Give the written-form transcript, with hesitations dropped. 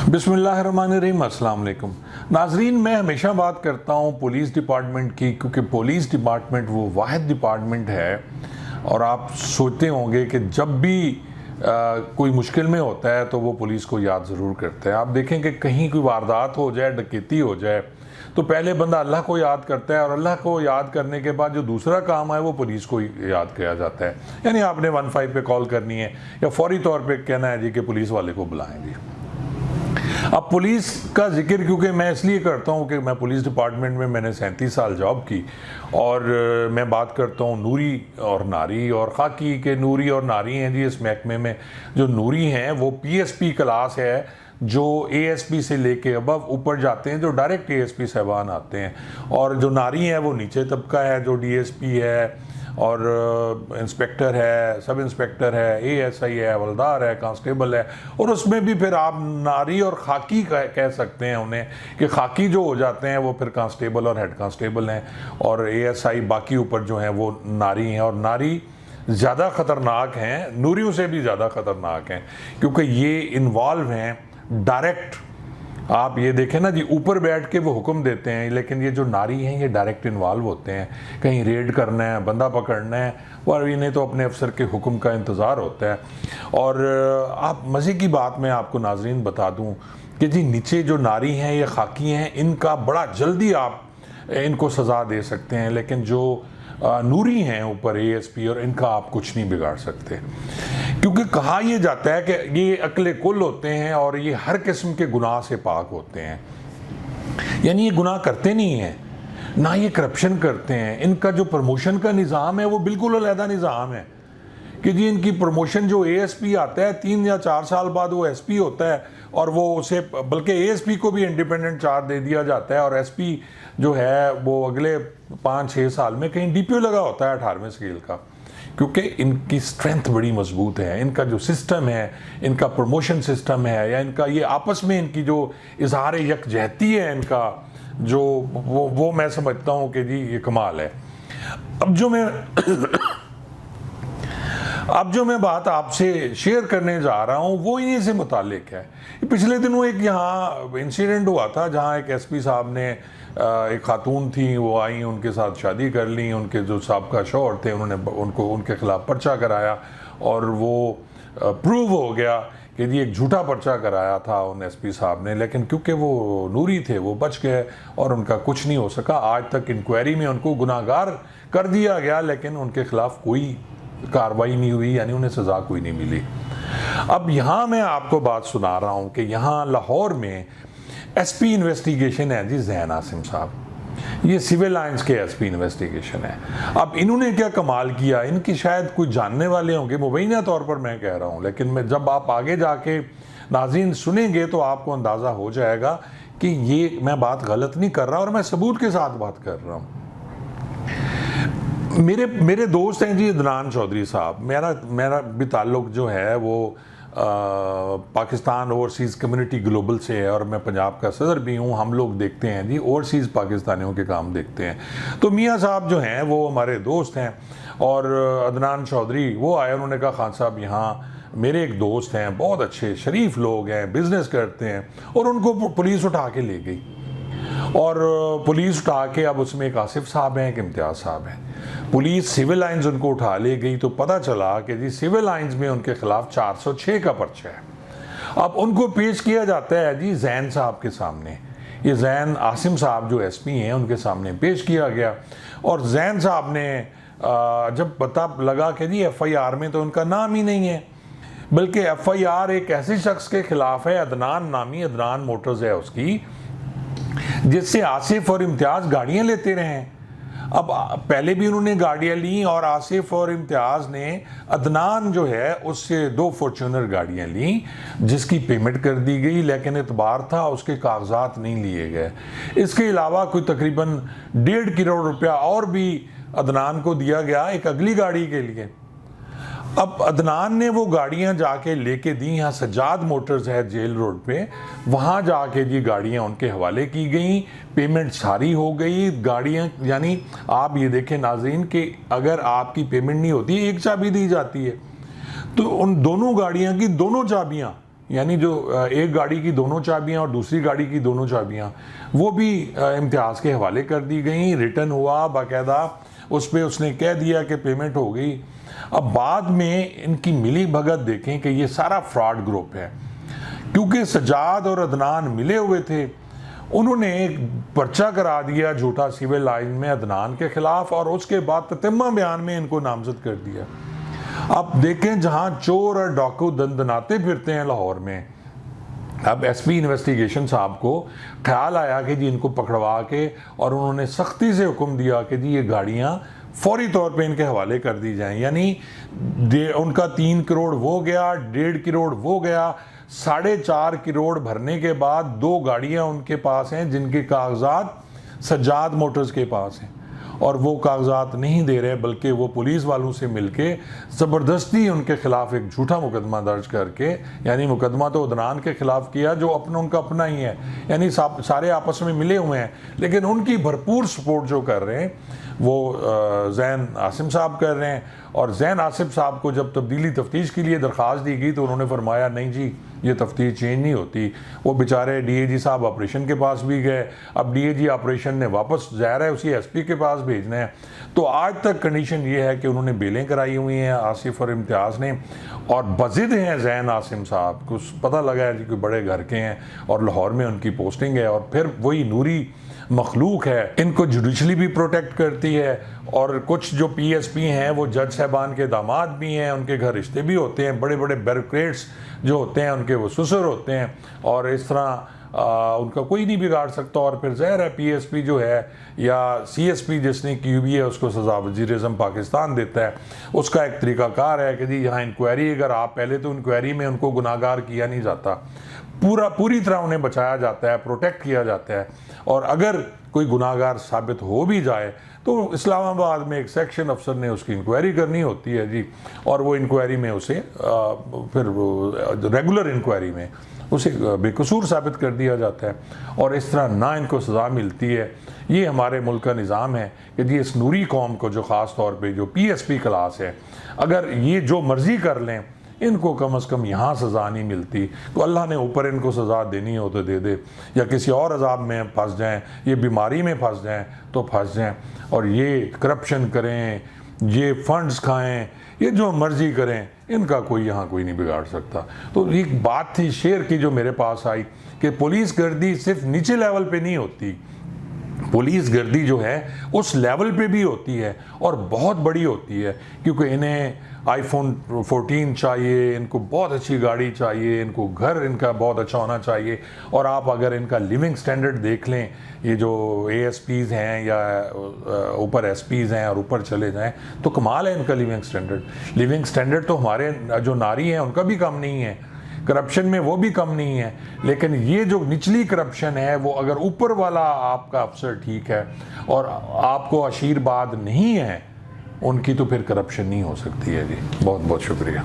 बिस्मिल्लाहिर्रहमानिर्रहीम, अस्सलाम वालेकुम नाजरीन। मैं हमेशा बात करता हूँ पुलिस डिपार्टमेंट की, क्योंकि पुलिस डिपार्टमेंट वो वाहिद डिपार्टमेंट है। और आप सोचते होंगे कि जब भी कोई मुश्किल में होता है तो वो पुलिस को याद ज़रूर करता है। आप देखें कि कहीं कोई वारदात हो जाए, डकैती हो जाए, तो पहले बंदा अल्लाह को याद करता है, और अल्लाह को याद करने के बाद जो दूसरा काम है वो पुलिस को याद किया जाता है। यानी आपने 15 पे कॉल करनी है या फौरी तौर पे कहना है जी कि पुलिस वाले को बुलाएं जी। अब पुलिस का जिक्र क्योंकि मैं इसलिए करता हूँ कि मैं पुलिस डिपार्टमेंट में मैंने 37 साल जॉब की, और मैं बात करता हूँ नूरी और नारी और खाकी के। नूरी और नारी हैं जी इस महकमे में। जो नूरी हैं वो पीएसपी क्लास है, जो एएसपी से लेके अब ऊपर जाते हैं, जो डायरेक्ट एएसपी साहबान आते हैं। और जो नारी हैं वो नीचे तबका है, जो डीएसपी है और इंस्पेक्टर है, सब इंस्पेक्टर है, एएसआई है, हवलदार है, कांस्टेबल है। और उसमें भी फिर आप नारी और खाकी कह सकते हैं उन्हें, कि खाकी जो हो जाते हैं वो फिर कांस्टेबल और हेड कांस्टेबल हैं, और एएसआई बाकी ऊपर जो हैं वो नारी हैं। और नारी ज़्यादा ख़तरनाक हैं, नूरियों से भी ज़्यादा ख़तरनाक हैं, क्योंकि ये इन्वॉल्व हैं डायरेक्ट। आप ये देखें ना जी, ऊपर बैठ के वो हुक्म देते हैं, लेकिन ये जो नारी हैं ये डायरेक्ट इन्वॉल्व होते हैं। कहीं रेड करना है, बंदा पकड़ना है, और इन्हें तो अपने अफसर के हुक्म का इंतज़ार होता है। और आप मज़े की बात मैं आपको नाजरीन बता दूं कि जी नीचे जो नारी हैं ये खाकी हैं, इनका बड़ा जल्दी आप इनको सज़ा दे सकते हैं, लेकिन जो नूरी हैं ऊपर एएसपी, और इनका आप कुछ नहीं बिगाड़ सकते। क्योंकि कहा यह जाता है कि ये अक्ले कुल होते हैं और ये हर किस्म के गुनाह से पाक होते हैं। यानी ये गुनाह करते नहीं हैं, ना ये करप्शन करते हैं। इनका जो प्रमोशन का निज़ाम है वो बिल्कुल अलहदा निज़ाम है, कि जी इनकी प्रमोशन जो एएसपी आता है 3 या 4 साल बाद वो एसपी होता है, और वो उसे बल्कि एएसपी को भी इंडिपेंडेंट चार्ज दे दिया जाता है, और एसपी जो है वो अगले 5-6 साल में कहीं डीपीओ लगा होता है 18वें स्केल का। क्योंकि इनकी स्ट्रेंथ बड़ी मजबूत है, इनका जो सिस्टम है, इनका प्रमोशन सिस्टम है, या इनका ये आपस में इनकी जो इजहार यकजहती है इनका, जो वो मैं समझता हूँ कि जी ये कमाल है। अब जो मैं बात आपसे शेयर करने जा रहा हूँ वो इन्हीं से मुतालिक है। पिछले दिनों एक यहाँ इंसिडेंट हुआ था, जहाँ एक एसपी साहब ने एक खातून थी, वो आई, उनके साथ शादी कर ली। उनके जो साहब शौहर थे उन्होंने उनके खिलाफ पर्चा कराया, और वो प्रूव हो गया कि जी एक झूठा पर्चा कराया था उन एसपी साहब ने। लेकिन क्योंकि वो नूरी थे वो बच गए, और उनका कुछ नहीं हो सका। आज तक इंक्वायरी में उनको गुनाहगार कर दिया गया, लेकिन उनके खिलाफ कोई कार्रवाई नहीं हुई, यानी उन्हें सज़ा कोई नहीं मिली। अब यहाँ मैं आपको बात सुना रहा हूँ कि यहाँ लाहौर में एसपी इन्वेस्टिगेशन है जी जैन आसिम साहब। ये सिविल लाइंस के एसपी इन्वेस्टिगेशन है। अब इन्होंने क्या कमाल किया, इनकी शायद कोई जानने वाले होंगे, मुबैना तौर पर मैं कह रहा हूँ, लेकिन मैं जब आप आगे जाके नाज़रीन सुनेंगे तो आपको अंदाज़ा हो जाएगा कि ये मैं बात गलत नहीं कर रहा, और मैं सबूत के साथ बात कर रहा हूँ। मेरे दोस्त हैं जी अदनान चौधरी साहब। मेरा भी ताल्लुक़ जो है वो पाकिस्तान ओवरसीज़ कम्युनिटी ग्लोबल से है, और मैं पंजाब का सदर भी हूँ। हम लोग देखते हैं जी ओवरसीज़ पाकिस्तानियों के काम देखते हैं। तो मियाँ साहब जो हैं वो हमारे दोस्त हैं, और अदनान चौधरी वो आए, उन्होंने कहा खान साहब यहाँ मेरे एक दोस्त हैं, बहुत अच्छे शरीफ लोग हैं, बिज़नेस करते हैं, और उनको पुलिस उठा के ले गई। और पुलिस उठा के, अब उसमें एक आसिफ साहब हैं, एक इम्तियाज़ साहब हैं। पुलिस सिविल लाइंस उनको उठा ले गई, तो पता चला कि जी सिविल लाइंस में उनके खिलाफ 406 का पर्चा है। अब उनको पेश किया जाता है जी जैन साहब के सामने। ये जैन आसिम साहब जो एसपी हैं उनके सामने पेश किया गया, और जैन साहब ने जब पता लगा कि जी एफआईआर में तो उनका नाम ही नहीं है, बल्कि एफआईआर एक ऐसे शख्स के खिलाफ है, अदनान नामी, अदनान मोटर्स है उसकी, जिससे आसिफ और इम्तियाज़ गाड़ियाँ लेते रहे हैं। अब पहले भी उन्होंने गाड़ियाँ ली, और आसिफ और इम्तियाज़ ने अदनान जो है उससे 2 फॉर्च्यूनर गाड़ियाँ ली, जिसकी पेमेंट कर दी गई, लेकिन एतबार था उसके कागजात नहीं लिए गए। इसके अलावा कोई तकरीबन 1.5 करोड़ रुपया और भी अदनान को दिया गया एक अगली गाड़ी के लिए। अब अदनान ने वो गाड़ियां जाके लेके दी, यहाँ सज्जाद मोटर्स है जेल रोड पे, वहाँ जाके जी गाड़ियां उनके हवाले की गई, पेमेंट सारी हो गई। गाड़ियां यानी आप ये देखें नाज़रीन कि अगर आपकी पेमेंट नहीं होती, एक चाबी दी जाती है, तो उन दोनों गाड़ियां की दोनों चाबियां यानी जो एक गाड़ी की दोनों चाबियां और दूसरी गाड़ी की दोनों चाबियां, वो भी इम्तियाज़ के हवाले कर दी गई। रिटर्न हुआ बाकायदा, उस पर उसने कह दिया कि पेमेंट हो गई। अब बाद में इनकी मिली भगत देखें कि ये सारा फ्रॉड ग्रुप है, क्योंकि सजाद और अदनान मिले हुए थे। उन्होंने एक पर्चा करा दिया झूठा सिविल लाइन में अदनान के खिलाफ, और उसके बाद ततिम्मा बयान में इनको नामजद कर दिया। अब देखें, जहां चोर और डाकू दंदनाते फिरते हैं लाहौर में, अब एसपी इन्वेस्टिगेशन साहब को ख्याल आया कि जी इनको पकड़वा के, और उन्होंने सख्ती से हुक्म दिया कि जी ये गाड़ियां फौरी तौर पे इनके हवाले कर दी जाएं। यानी उनका 3 करोड़ वो गया, 1.5 करोड़ वो गया, 4.5 करोड़ भरने के बाद 2 गाड़ियां उनके पास हैं जिनके कागजात सज्जाद मोटर्स के पास हैं, और वो कागजात नहीं दे रहे, बल्कि वो पुलिस वालों से मिलके ज़बरदस्ती उनके खिलाफ एक झूठा मुकदमा दर्ज करके, यानी मुकदमा तो अदनान के खिलाफ किया जो उनका अपना ही है, यानी सारे आपस में मिले हुए हैं, लेकिन उनकी भरपूर सपोर्ट जो कर रहे हैं वो ज़ैन आसिम साहब कर रहे हैं। और ज़ैन आसिम साहब को जब तब्दीली तफ्तीश के लिए दरख्वास्त दी गई तो उन्होंने फरमाया नहीं जी, ये तफ्तीश चेंज नहीं होती। वो बेचारे डीएजी साहब ऑपरेशन के पास भी गए, अब डीएजी ऑपरेशन ने वापस ज़ाहिर है उसी एसपी के पास भेजना है। तो आज तक कंडीशन ये है कि उन्होंने बेलें कराई हुई हैं आसिफ और इम्तियाज़ ने, और बज़िद हैं ज़ैन आसिम साहब, कुछ पता लगा है जी कोई बड़े घर के हैं और लाहौर में उनकी पोस्टिंग है, और फिर वही नूरी मखलूक है, इनको जुडिशली भी प्रोटेक्ट करती है। और कुछ जो पीएसपी हैं वो जज साहबान के दामाद भी हैं, उनके घर रिश्ते भी होते हैं, बड़े बड़े ब्यूरोक्रेट्स जो होते हैं उनके वो ससुर होते हैं, और इस तरह उनका कोई नहीं बिगाड़ सकता। और फिर ज़ाहिर है पीएसपी जो है या सीएसपी जिसने की हुई है उसको सज़ा वज़ीर-ए-आज़म पाकिस्तान देता है। उसका एक तरीक़ाकार है कि जी यहाँ इंक्वायरी, अगर आप पहले तो इंक्वायरी में उनको गुनाहगार किया नहीं जाता, पूरी तरह उन्हें बचाया जाता है, प्रोटेक्ट किया जाता है, और अगर कोई गुनाहगार साबित हो भी जाए तो इस्लामाबाद में एक सेक्शन अफसर ने उसकी इंक्वायरी करनी होती है जी, और वो इंक्वायरी में उसे फिर रेगुलर इंक्वायरी में उसे बेकसूर साबित कर दिया जाता है, और इस तरह ना इनको सज़ा मिलती है। ये हमारे मुल्क का निज़ाम है कि जी इस नूरी कौम को जो ख़ास तौर पे जो पीएसपी क्लास है, अगर ये जो मर्ज़ी कर लें, इनको कम अज़ कम यहाँ सज़ा नहीं मिलती, तो अल्लाह ने ऊपर इनको सज़ा देनी हो तो दे दे, या किसी और अजाब में फंस जाएं, ये बीमारी में फंस जाएं तो फंस जाएं, और ये करप्शन करें, ये फंड्स खाएं, ये जो मर्ज़ी करें, इनका कोई यहाँ कोई नहीं बिगाड़ सकता। तो एक बात थी शेर की जो मेरे पास आई कि पुलिस गर्दी सिर्फ नीचे लेवल पे नहीं होती, पुलिस गर्दी जो है उस लेवल पे भी होती है और बहुत बड़ी होती है, क्योंकि इन्हें आईफोन 14 चाहिए, इनको बहुत अच्छी गाड़ी चाहिए, इनको घर इनका बहुत अच्छा होना चाहिए। और आप अगर इनका लिविंग स्टैंडर्ड देख लें, ये जो एएसपीज़ हैं या ऊपर एसपीज़ हैं और ऊपर चले जाएं, तो कमाल है इनका लिविंग स्टैंडर्ड तो हमारे जो नारी हैं उनका भी कम नहीं है, करप्शन में वो भी कम नहीं है। लेकिन ये जो निचली करप्शन है, वो अगर ऊपर वाला आपका अफसर ठीक है और आपको आशीर्वाद नहीं है उनकी, तो फिर करप्शन नहीं हो सकती है जी। बहुत बहुत शुक्रिया।